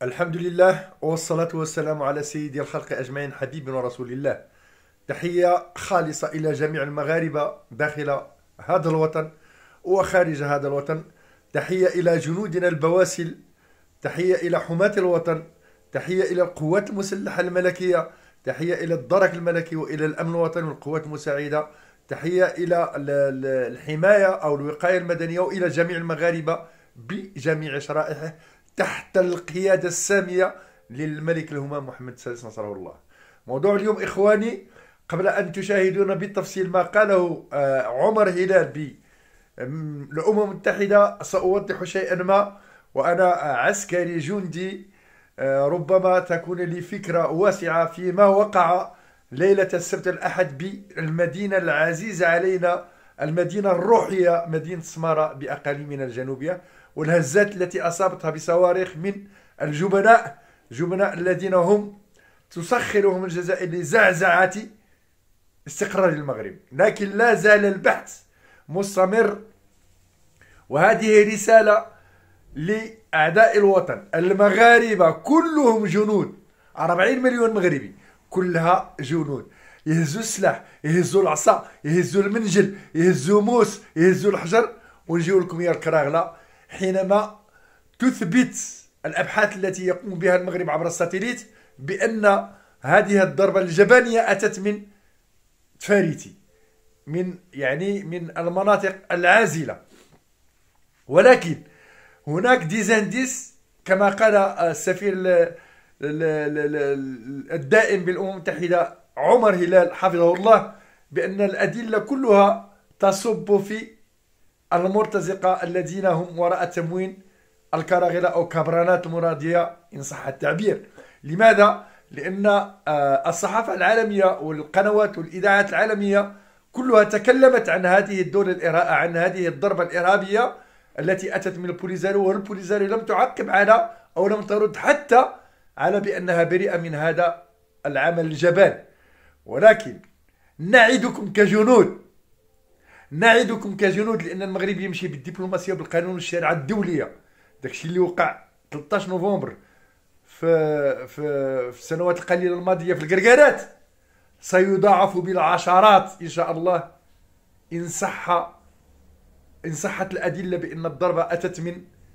الحمد لله والصلاة والسلام على سيدي الخلق أجمعين حبيب ورسول الله. تحية خالصة إلى جميع المغاربة داخل هذا الوطن وخارج هذا الوطن. تحية إلى جنودنا البواسل، تحية إلى حماة الوطن، تحية إلى القوات المسلحة الملكية، تحية إلى الدرك الملكي وإلى الأمن الوطني والقوات المساعدة، تحية إلى الحماية أو الوقاية المدنية وإلى جميع المغاربة بجميع شرائحه تحت القيادة السامية للملك الهمام محمد السادس نصره الله. موضوع اليوم إخواني، قبل أن تشاهدون بالتفصيل ما قاله عمر هلال بالأمم المتحدة، سأوضح شيئا ما. وأنا عسكري جندي، ربما تكون لي فكرة واسعة فيما وقع ليلة السبت الأحد بالمدينة العزيزة علينا، المدينة الروحية، مدينة سمارة بأقاليمنا الجنوبية، والهزات التي أصابتها بصواريخ من الجبناء الذين هم تسخرهم الجزائر لزعزعة استقرار المغرب. لكن لا زال البحث مستمر، وهذه رسالة لأعداء الوطن المغاربة كلهم جنود، 40 مليون مغربي كلها جنود، يهزوا السلاح، يهزوا العصا، يهزوا المنجل، يهزوا موس، يهزوا الحجر، ونجيو لكم يا الكراغلة حينما تثبت الأبحاث التي يقوم بها المغرب عبر الساتليت بأن هذه الضربة الجبانية أتت من تفاريتي، من المناطق العازلة. ولكن هناك ديزانديس كما قال السفير الدائم بالأمم المتحدة عمر هلال حفظه الله، بأن الأدلة كلها تصب في المرتزقة الذين هم وراء تموين الكراغلة أو كبرانات المرادية إن صح التعبير. لماذا؟ لأن الصحافة العالمية والقنوات والإذاعات العالمية كلها تكلمت عن هذه عن هذه الضربة الإرهابية التي أتت من البوليزاريو، والبوليزاريو لم تعقب على أو لم ترد حتى على بأنها بريئة من هذا العمل الجبان. ولكن نعدكم كجنود لأن المغرب يمشي بالدبلوماسية وبالقانون والشريعة الدولية. داكشي اللي وقع 13 نوفمبر في السنوات القليلة الماضية في القرقارات سيضاعف بالعشرات إن شاء الله إن صحت الأدلة بأن الضربة أتت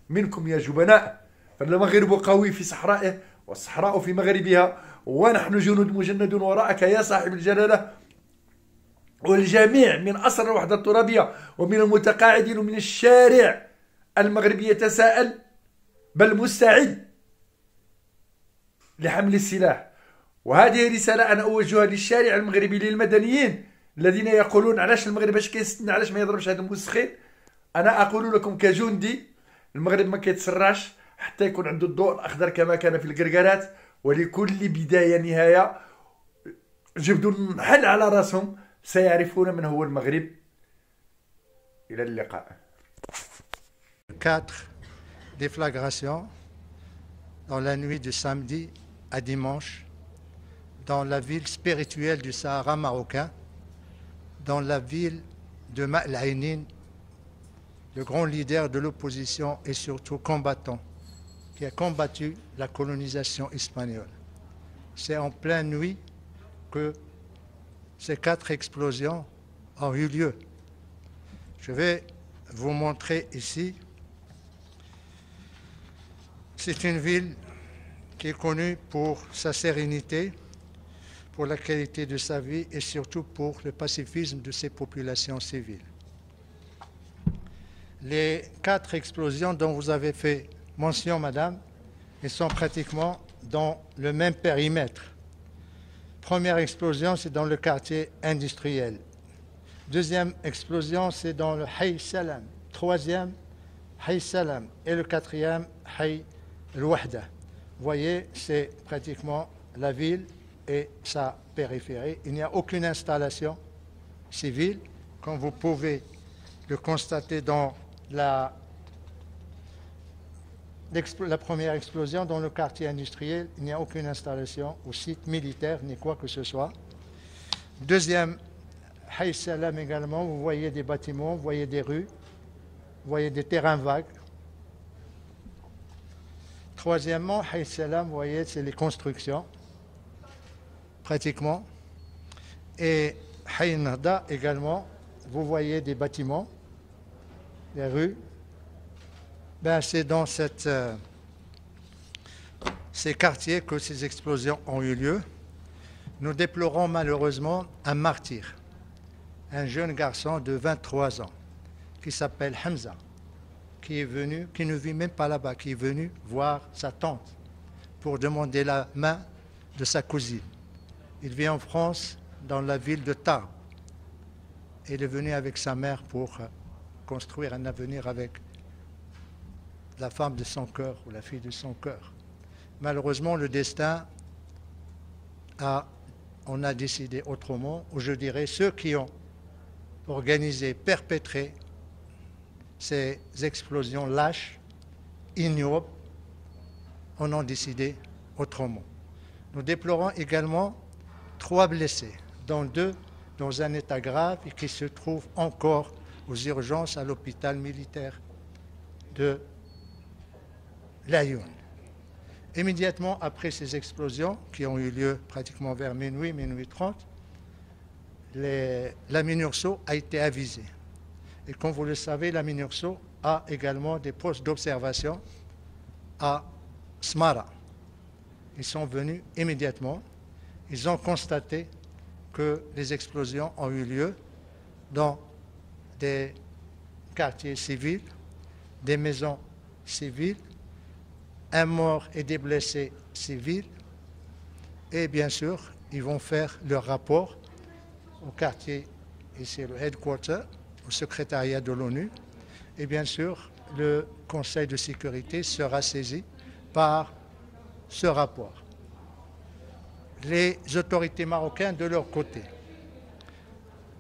منكم يا جبناء. فالمغرب قوي في صحرائه والصحراء في مغربها، ونحن جنود مجندون وراءك يا صاحب الجلالة. والجميع من أسر الوحدة الترابية ومن المتقاعدين ومن الشارع المغربي يتساءل بل مستعد لحمل السلاح. وهذه رسالة أنا أوجهها للشارع المغربي، للمدنيين الذين يقولون علاش المغرب اش كيستنى، علاش ما يضربش هذا المسخين. أنا أقول لكم كجندي، المغرب ما كيتسراش حتى يكون عنده الضوء الأخضر كما كان في القرقارات، ولكل بداية نهاية. جبدوا النحل على راسهم، سيعرفون من هو المغرب. إلى اللقاء. 4 déflagrations dans la nuit de samedi à dimanche dans la ville spirituelle du Sahara marocain, dans la ville de Ma'al-Ainin, le grand leader de l'opposition et surtout combattant, qui a combattu la colonisation espagnole. C'est en pleine nuit que ces 4 explosions ont eu lieu. Je vais vous montrer ici. C'est une ville qui est connue pour sa sérénité, pour la qualité de sa vie et surtout pour le pacifisme de ses populations civiles. Les 4 explosions dont vous avez fait mention, madame, elles sont pratiquement dans le même périmètre. Première explosion, c'est dans le quartier industriel. Deuxième explosion, c'est dans le Hay Salam. Troisième, Hay Salam. Et le quatrième, Hay El-Wahda. Vous voyez, c'est pratiquement la ville et sa périphérie. Il n'y a aucune installation civile, comme vous pouvez le constater dans la première explosion dans le quartier industriel. Il n'y a aucune installation ou site militaire ni quoi que ce soit. Deuxième, Hay Salam également, vous voyez des bâtiments, vous voyez des rues, vous voyez des terrains vagues. Troisièmement, Hayy Salam, vous voyez, c'est les constructions, pratiquement. Et Hayy Nahda également, vous voyez des bâtiments, des rues. Ben, c'est dans ces quartiers que ces explosions ont eu lieu. Nous déplorons malheureusement un martyr, un jeune garçon de 23 ans qui s'appelle Hamza, qui ne vit même pas là-bas, qui est venu voir sa tante pour demander la main de sa cousine. Il vit en France, dans la ville de Tarbes. Il est venu avec sa mère pour construire un avenir avec la femme de son cœur ou la fille de son cœur. Malheureusement, le destin on a décidé autrement, ou je dirais ceux qui ont organisé, perpétré ces explosions lâches, ignobles, en ont décidé autrement. Nous déplorons également 3 blessés, dont 2 dans un état grave et qui se trouvent encore aux urgences à l'hôpital militaire de Laayoune. Immédiatement après ces explosions, qui ont eu lieu pratiquement vers minuit, minuit 30, la MINURSO a été avisée. Et comme vous le savez, la MINURSO a également des postes d'observation à Smara. Ils sont venus immédiatement. Ils ont constaté que les explosions ont eu lieu dans des quartiers civils, des maisons civiles, un mort et des blessés civils. Et bien sûr, ils vont faire leur rapport au quartier, ici le headquarter, au secrétariat de l'ONU. Et bien sûr, le Conseil de sécurité sera saisi par ce rapport. Les autorités marocaines, de leur côté,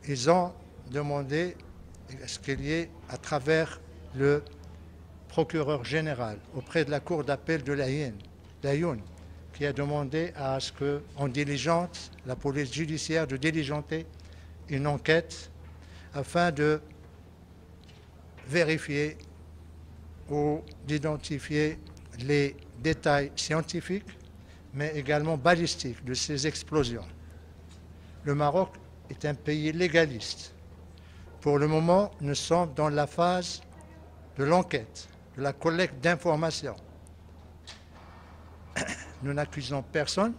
ils ont demandé à ce qu'il y ait, à travers le procureur général, auprès de la cour d'appel de Laayoune, qui a demandé à ce qu'on diligente, la police judiciaire de diligenter une enquête afin de vérifier ou d'identifier les détails scientifiques, mais également balistiques de ces explosions. Le Maroc est un pays légaliste. Pour le moment, nous sommes dans la phase de l'enquête, de la collecte d'informations. Nous n'accusons personne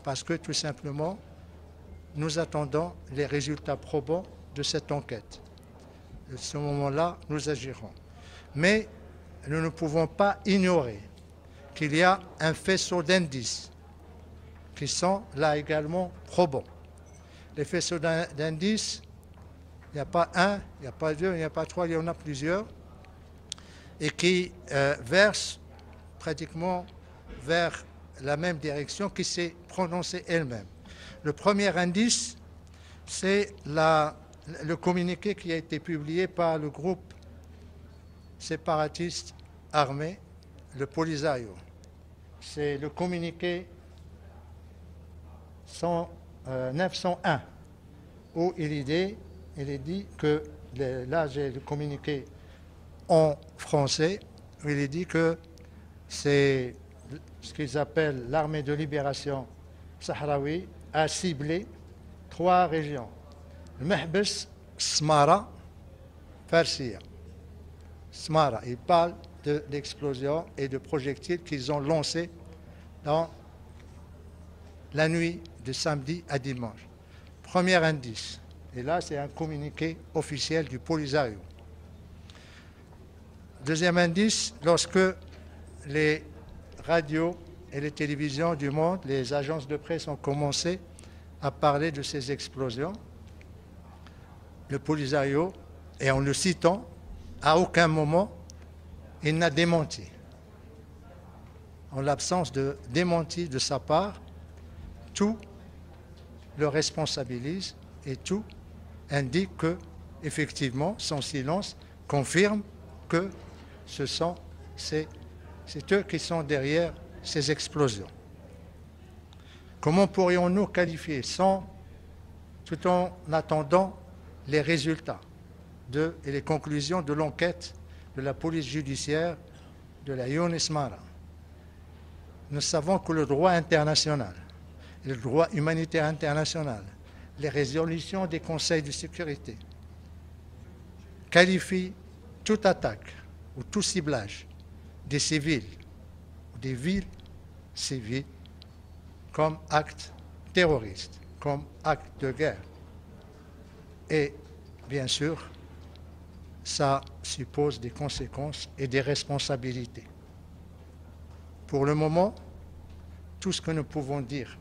parce que tout simplement, nous attendons les résultats probants de cette enquête. À ce moment-là, nous agirons. Mais nous ne pouvons pas ignorer qu'il y a un faisceau d'indices qui sont là également probants. Les faisceaux d'indices, il n'y a pas un, il n'y a pas deux, il n'y a pas trois, il y en a plusieurs, et qui versent pratiquement vers la même direction qui s'est prononcée elle-même. Le premier indice, c'est le communiqué qui a été publié par le groupe séparatiste armé, le Polisario. C'est le communiqué 901, où il est dit que, là j'ai le communiqué en français, où il est dit que c'est ce qu'ils appellent l'armée de libération sahraoui a ciblé 3 régions. Le Mehbes, Smara, Farsiya. Smara, il parle de l'explosion et de projectiles qu'ils ont lancés dans la nuit de samedi à dimanche. Premier indice. Et là, c'est un communiqué officiel du Polisario. Deuxième indice, lorsque les radios et les télévisions du monde, les agences de presse ont commencé à parler de ces explosions, le Polisario, et en le citant, à aucun moment, il n'a démenti. En l'absence de démenti de sa part, tout le responsabilise et tout indique que, effectivement, son silence confirme que c'est eux qui sont derrière ces explosions. Comment pourrions-nous qualifier tout en attendant les résultats et les conclusions de l'enquête de la police judiciaire de Laayoune et Smara? nous savons que le droit international, le droit humanitaire international, les résolutions des conseils de sécurité qualifient toute attaque ou tout ciblage des civils ou des villes civiles comme acte terroriste, comme acte de guerre. Et bien sûr, ça suppose des conséquences et des responsabilités. Pour le moment, tout ce que nous pouvons dire,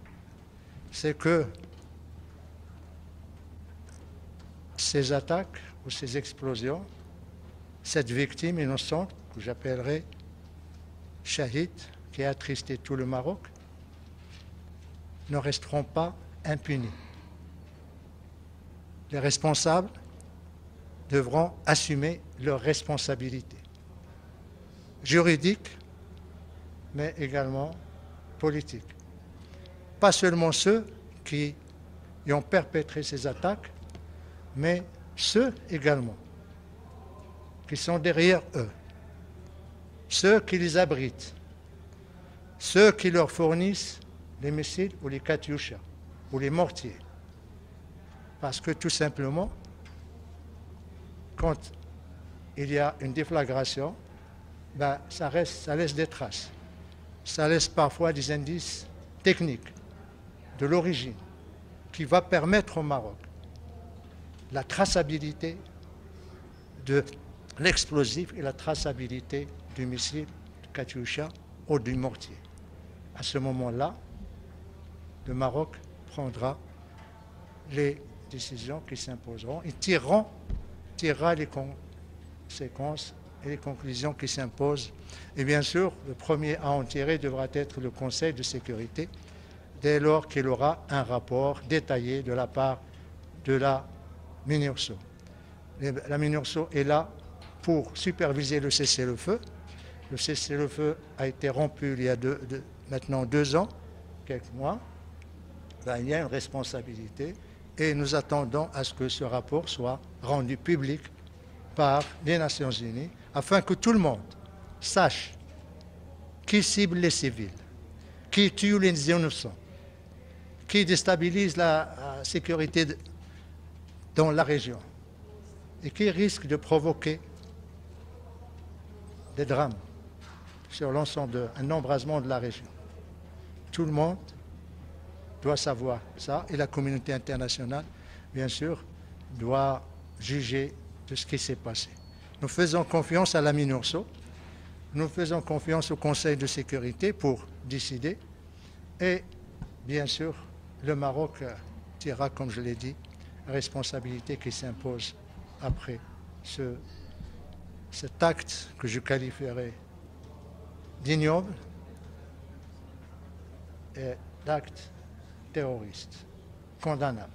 c'est que ces attaques ou ces explosions, cette victime innocente, que j'appellerai Shahid, qui a attristé tout le Maroc, ne resteront pas impunis. Les responsables devront assumer leurs responsabilités juridiques, mais également politiques. Pas seulement ceux qui ont perpétré ces attaques, mais ceux également qui sont derrière eux, ceux qui les abritent, ceux qui leur fournissent les missiles ou les katyushas ou les mortiers. Parce que tout simplement, quand il y a une déflagration, ça laisse des traces. Ça laisse parfois des indices techniques de l'origine qui va permettre au Maroc la traçabilité de l'explosif et la traçabilité du missile Katyusha ou du mortier. À ce moment-là, le Maroc prendra les décisions qui s'imposeront et tirera les conséquences et les conclusions qui s'imposent. Et bien sûr, le premier à en tirer devra être le Conseil de sécurité, dès lors qu'il aura un rapport détaillé de la part de la MINURSO. La MINURSO est là pour superviser le cessez-le-feu. Le cessez-le-feu a été rompu il y a maintenant 2 ans, quelques mois. Il y a une responsabilité et nous attendons à ce que ce rapport soit rendu public par les Nations Unies afin que tout le monde sache qui cible les civils, qui tue les innocents, qui déstabilise la sécurité dans la région et qui risque de provoquer des drames sur l'ensemble d'un embrasement de la région. Tout le monde doit savoir ça et la communauté internationale, bien sûr, doit juger de ce qui s'est passé. Nous faisons confiance à la MINURSO, nous faisons confiance au Conseil de sécurité pour décider et bien sûr, le Maroc tirera, comme je l'ai dit, la responsabilité qui s'impose après cet acte que je qualifierais d'ignoble et d'acte terroriste, condamnable.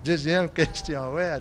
Deuxième question, ouais.